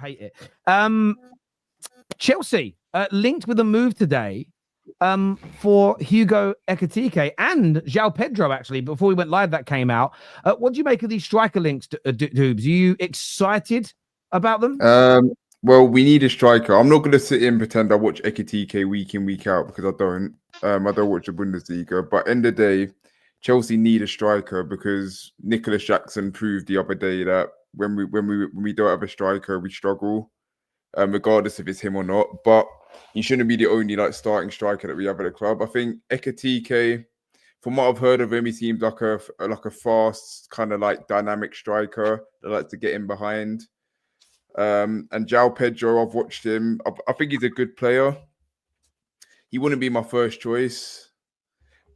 I hate it. Chelsea linked with a move today for Hugo Ekitike and João Pedro, actually. Before we went live, that came out. What do you make of these striker links, Doobs? Are you excited about them? Well, we need a striker. I'm not going to sit here and pretend I watch Ekitike week in, week out, because I don't. I don't watch the Bundesliga. But end of the day, Chelsea need a striker, because Nicholas Jackson proved the other day that when we don't have a striker, we struggle, regardless if it's him or not. But he shouldn't be the only starting striker that we have at the club. I think Ekitike, from what I've heard of him, he seems like a fast, kind of dynamic striker that likes to get in behind. And João Pedro, I've watched him. I think he's a good player. He wouldn't be my first choice,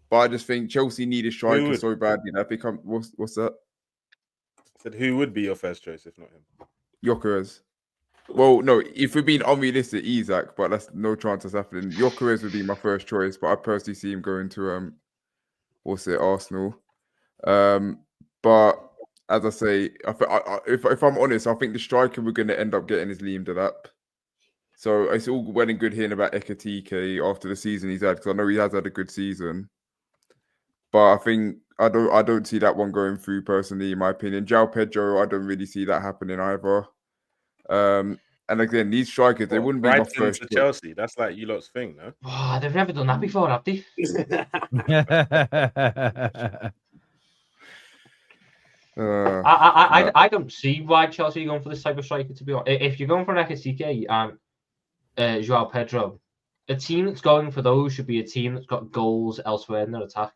but I just think Chelsea need a striker so badly. I think what's that? I said, who would be your first choice if not him? Gyökeres. Well, no, if we're being unrealistic, Isak, but that's no chance that's happening. Gyökeres would be my first choice, but I personally see him going to Arsenal. But as I say, if I'm honest, I think the striker we're going to end up getting is Liam Delap. So it's all well and good hearing about Ekitike after the season he's had, because I know he has had a good season. But I think I don't see that one going through personally, in my opinion. João Pedro, I don't really see that happening either. And again, these strikers, they wouldn't be my first to Chelsea. That's like you lot's thing, no? Oh, they've never done that before, have they? I don't see why Chelsea are going for this type of striker, to be honest. If you're going for an Ekitike and João Pedro, a team that's going for those should be a team that's got goals elsewhere in their attack.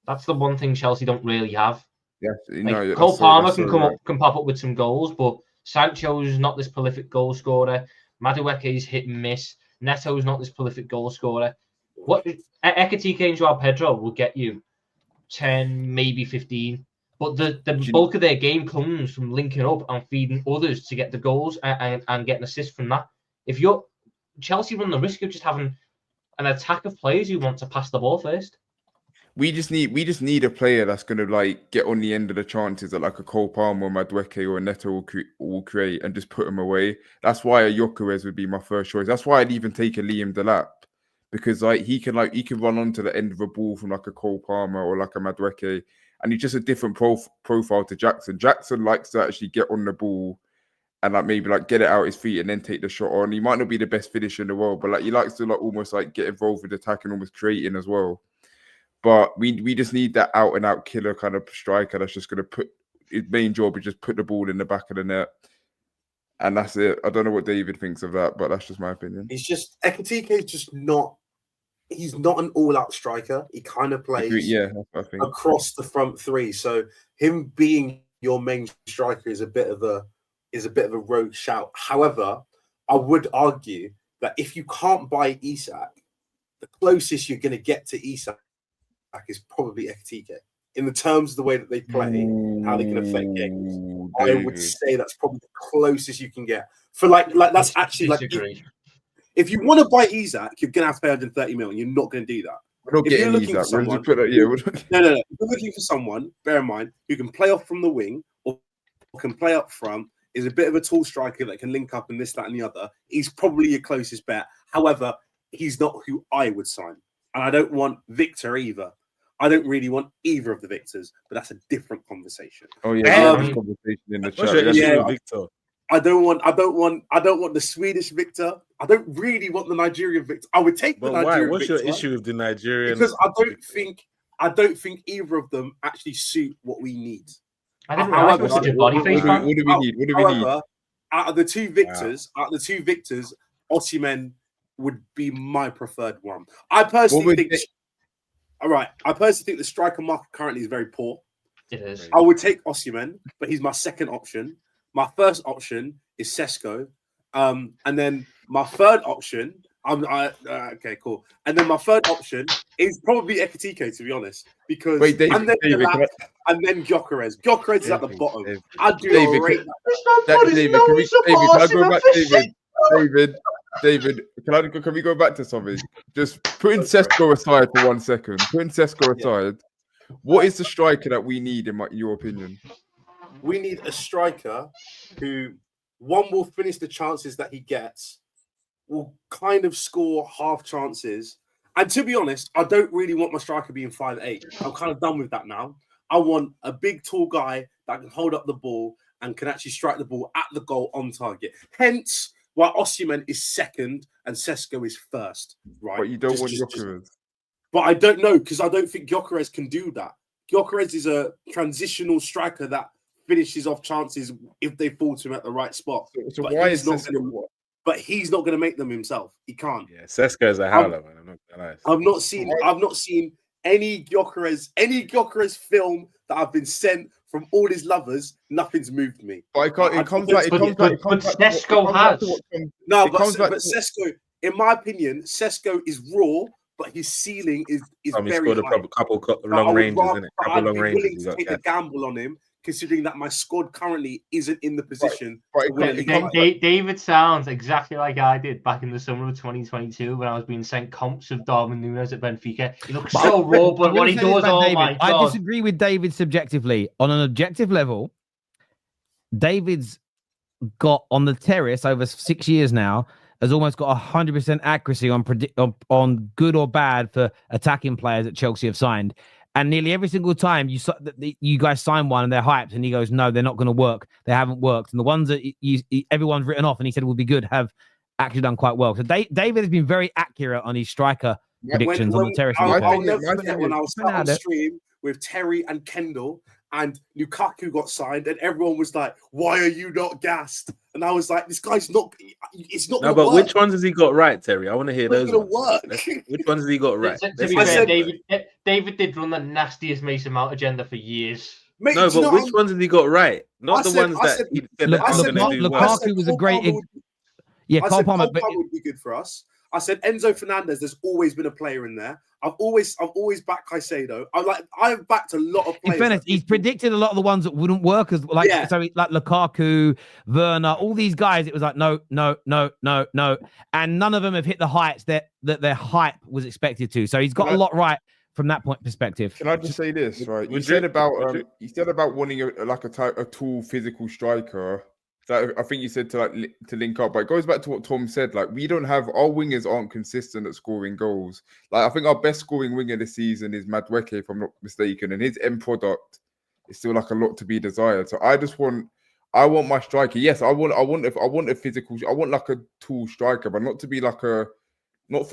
That's the one thing Chelsea don't really have. Yeah, Cole Palmer can pop up with some goals, but Sancho's not this prolific goal scorer. Madueke's hit and miss. Neto's not this prolific goal scorer. What Ekitike and João Pedro will get you 10, maybe 15. But the bulk of their game comes from linking up and feeding others to get the goals and getting assists from that. If you're Chelsea, run the risk of just having an attack of players who want to pass the ball first. We just need a player that's going to get on the end of the chances that a Cole Palmer or Madueke or a Neto will create and just put them away. That's why a Gyökeres would be my first choice. That's why I'd even take a Liam Delap, because he can run onto the end of a ball from a Cole Palmer or a Madueke, and he's just a different profile to Jackson. Jackson likes to actually get on the ball and maybe get it out his feet and then take the shot on. He might not be the best finisher in the world, but he likes to almost get involved with attack and almost creating as well. But we just need that out and out killer kind of striker that's just going to put his main job is just put the ball in the back of the net, and that's it. I don't know what David thinks of that, but that's just my opinion. Ekitike is just not. He's not an all-out striker. He kind of plays across the front three. So him being your main striker is a bit of a rogue shout. However, I would argue that if you can't buy Isak, the closest you're going to get to Isak is probably Ekitike. In the terms of the way that they play, how they can affect games, I would say that's probably the closest you can get. For that's actually if you want to buy Isak, you're going to have to pay 130 million. You're not going to do that. We're not getting Isak. No. If you're looking for someone, bear in mind, who can play off from the wing or can play up front, is a bit of a tall striker that can link up and this, that, and the other, he's probably your closest bet. However, he's not who I would sign. And I don't want Victor either. I don't really want either of the Victors, but that's a different conversation. Oh yeah, conversation in the chat. Yeah, Victor. I don't want the Swedish Victor. I don't really want the Nigerian Victor. I would take the Nigerian What's Victor. Your issue with the Nigerian? Because I don't think either of them actually suit what we need. I don't know. What do we need? Out of the two Victors, Osimhen would be my preferred one. I personally think the striker market currently is very poor. It is. I would take Osimhen, but he's my second option. My first option is Sesko, and then my third option. Okay, cool. And then my third option is probably Ekitike, to be honest, because and then Gyökeres. Gyökeres is at the bottom. I do not rate that. David, can we go back to something? Just putting Sesko aside for 1 second. What is the striker that we need, in your opinion? We need a striker who one will finish the chances that he gets, will kind of score half chances. And to be honest, I don't really want my striker being 5'8". I'm kind of done with that now. I want a big, tall guy that can hold up the ball and can actually strike the ball at the goal on target. Hence, why Osimhen is second and Sesko is first. Right? But you don't want Gyökeres. But I don't know, because I don't think Gyökeres can do that. Gyökeres is a transitional striker that finishes off chances if they fall to him at the right spot. So why is this? But he's not going to make them himself. He can't. Yeah, Sesko is a howler, man. I'm not gonna lie. I've not seen any Gyökeres film that I've been sent from all his lovers. Nothing's moved me. But Sesko has. No, but Sesko, in my opinion, Sesko is raw, but his ceiling is very scored high. a couple long ranges, isn't it? I'd be willing to take a gamble on him, considering that my squad currently isn't in the position. David sounds exactly like I did back in the summer of 2022 when I was being sent comps of Darwin Núñez at Benfica. He looks so raw, but what he does, oh my God. I disagree with David subjectively. On an objective level, David's got on the Terrace over 6 years now, has almost got 100% accuracy on good or bad for attacking players that Chelsea have signed. And nearly every single time you guys sign one and they're hyped, and he goes, no, they're not going to work. They haven't worked. And the ones that everyone's written off and he said would be good have actually done quite well. So David has been very accurate on his striker predictions on the Terrace. I'll never forget when I was on stream with Terry and Kendall, and Lukaku got signed, and everyone was like, "Why are you not gassed?" And I was like, "This guy's not. It's not." No, but which ones has he got right, Terry? I want to hear those ones. Which ones has he got right? To be fair, David did run the nastiest Mason Mount agenda for years. Mate, no, but which ones has he got right? Not the ones that he said that he's going to do well. Lukaku was a great. Yeah, Cole Palmer would be good for us. I said Enzo Fernandez. There's always been a player in there. I've always backed Caicedo. I've backed a lot of players. In fairness, he's predicted a lot of the ones that wouldn't work like Lukaku, Werner, all these guys. It was like no, and none of them have hit the heights that their hype was expected to. So he's got a lot right from that point perspective. Can I just say this? Right, you said about wanting a tall, physical striker. That I think you said to link up, but it goes back to what Tom said. Like, we don't have, our wingers aren't consistent at scoring goals. Like, I think our best scoring winger this season is Madueke, if I'm not mistaken, and his end product is still like a lot to be desired. So I want my striker. Yes, I want a physical. I want like a tall striker, but not to be not for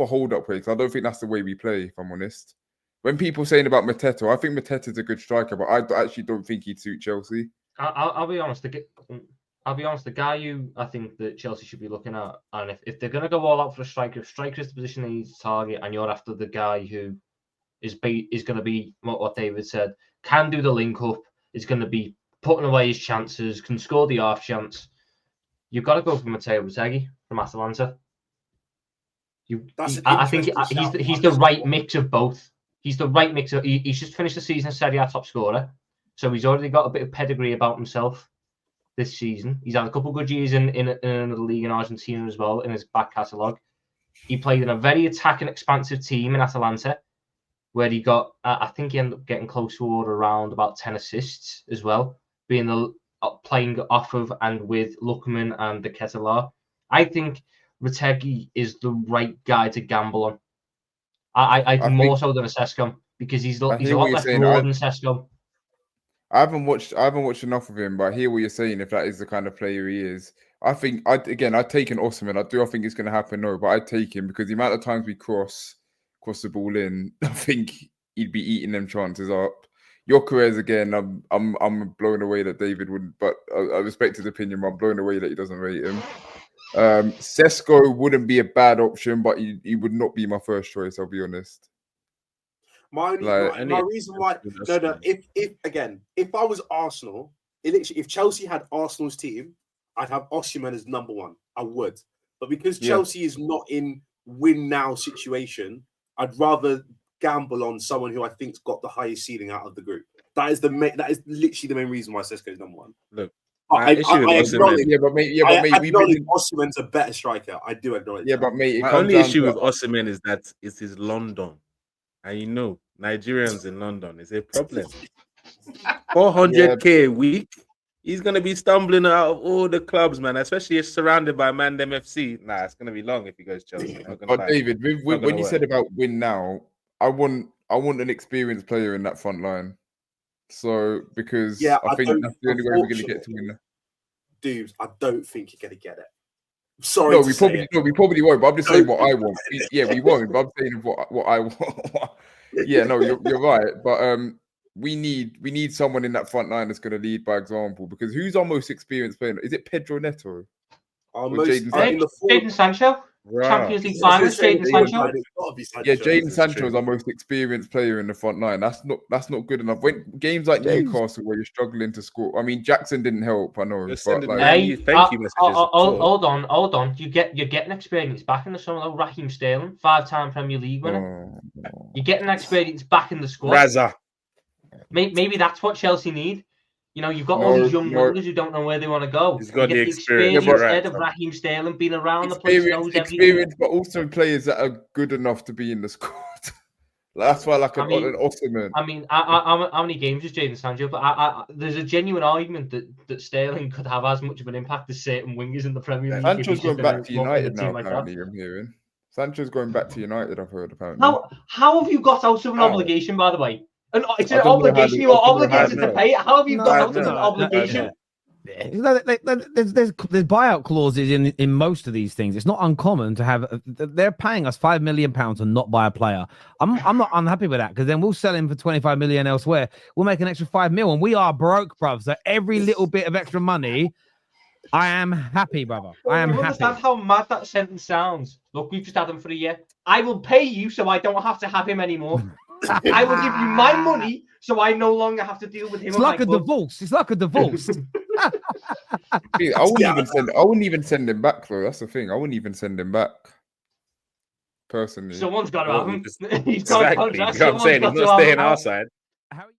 hold up play. Because I don't think that's the way we play. If I'm honest, when people saying about Mateta, I think Mateta's a good striker, but I actually don't think he'd suit Chelsea. I'll be honest. The guy who I think that Chelsea should be looking at, and if they're going to go all out for a striker, if striker is the position they need to target, and you're after the guy who is going to be what David said, can do the link up, is going to be putting away his chances, can score the half chance, you've got to go for Matteo Retegui from Atalanta. I think he's the right mix of both. He's the right mix of. He's just finished the season as Serie A top scorer, so he's already got a bit of pedigree about himself. This season, he's had a couple of good years in another league in Argentina as well in his back catalogue. He played in a very attacking, expansive team in Atalanta, where he got, I think he ended up getting close to around about 10 assists as well, being playing off of and with Lookman and the Ketelaar. I think Retegui is the right guy to gamble on. I think more so than a Sesko, because he's a lot less raw than Sesko. I haven't watched enough of him, but I hear what you're saying. If that is the kind of player he is, I think I'd taken Osimhen. I think it's going to happen. No, but I'd take him because the amount of times we cross the ball in, I think he'd be eating them chances up. Gyökeres again, I'm blown away that David wouldn't, but I respect his opinion. But I'm blown away that he doesn't rate him. Sesko wouldn't be a bad option, but he would not be my first choice. I'll be honest. My reason why if I was Arsenal, if Chelsea had Arsenal's team, I'd have Osimhen as number one. I would, but because Chelsea is not in win now situation, I'd rather gamble on someone who I think's got the highest ceiling out of the group. That is literally the main reason why Sesko is number one. Look, I acknowledge Osimhen's a better striker. I do acknowledge. Yeah, but mate, my only issue with Osimhen is that it's his London, and Nigerians in London is a problem. 400k a week. He's gonna be stumbling out of all the clubs, man. Especially if surrounded by Mandem FC. Nah, it's gonna be long if he goes Chelsea. But David, when you said about win now, I want an experienced player in that front line. So because I think that's the only way we're gonna get to win. Dudes, I don't think you're gonna get it. Sorry, no, we probably won't. But I'm just saying what I want. Yeah, we won't. But I'm saying what I want. Yeah, no, you're right. But we need someone in that front line that's going to lead by example. Because who's our most experienced player? Is it Pedro Neto? Jadon Sancho. Right. Champions League finals, Jadon Sancho. Yeah, Jadon Sancho is our most experienced player in the front line. That's not good enough. When games like Newcastle where you're struggling to score, I mean Jackson didn't help. I know. But Hold on. You're getting experience back in the summer though. Raheem Sterling, 5-time Premier League winner. You're getting experience back in the squad. Raza. Maybe that's what Chelsea need. You know, you've got all these young wingers who don't know where they want to go. He's got the experience instead of Raheem Sterling being around the place. Experience, but also players that are good enough to be in the squad. That's why, like, an Ottoman. I mean, how many games is Jadon Sancho? But there's a genuine argument that Sterling could have as much of an impact as certain wingers in the Premier League. Sancho's going back to United now, apparently, I'm hearing. Sancho's going back to United, I've heard, apparently. How have you got out of an obligation, by the way? It's an obligation. You are obligated to pay. How have you got out of an obligation? There's buyout clauses in most of these things. It's not uncommon to have. They're paying us £5 million to not buy a player. I'm not unhappy with that because then we'll sell him for 25 million elsewhere. We'll make an extra 5 million. And we are broke, bruv. So every little bit of extra money, I am happy, brother. I am happy. Understand how mad that sentence sounds? Look, we've just had him for a year. I will pay you so I don't have to have him anymore. I will give you my money so I no longer have to deal with him. It's like a divorce. It's like a divorce. I wouldn't even send him back though. That's the thing. I wouldn't even send him back. Personally. Someone's got to have him. Exactly. You know what I'm saying? He's not staying our side.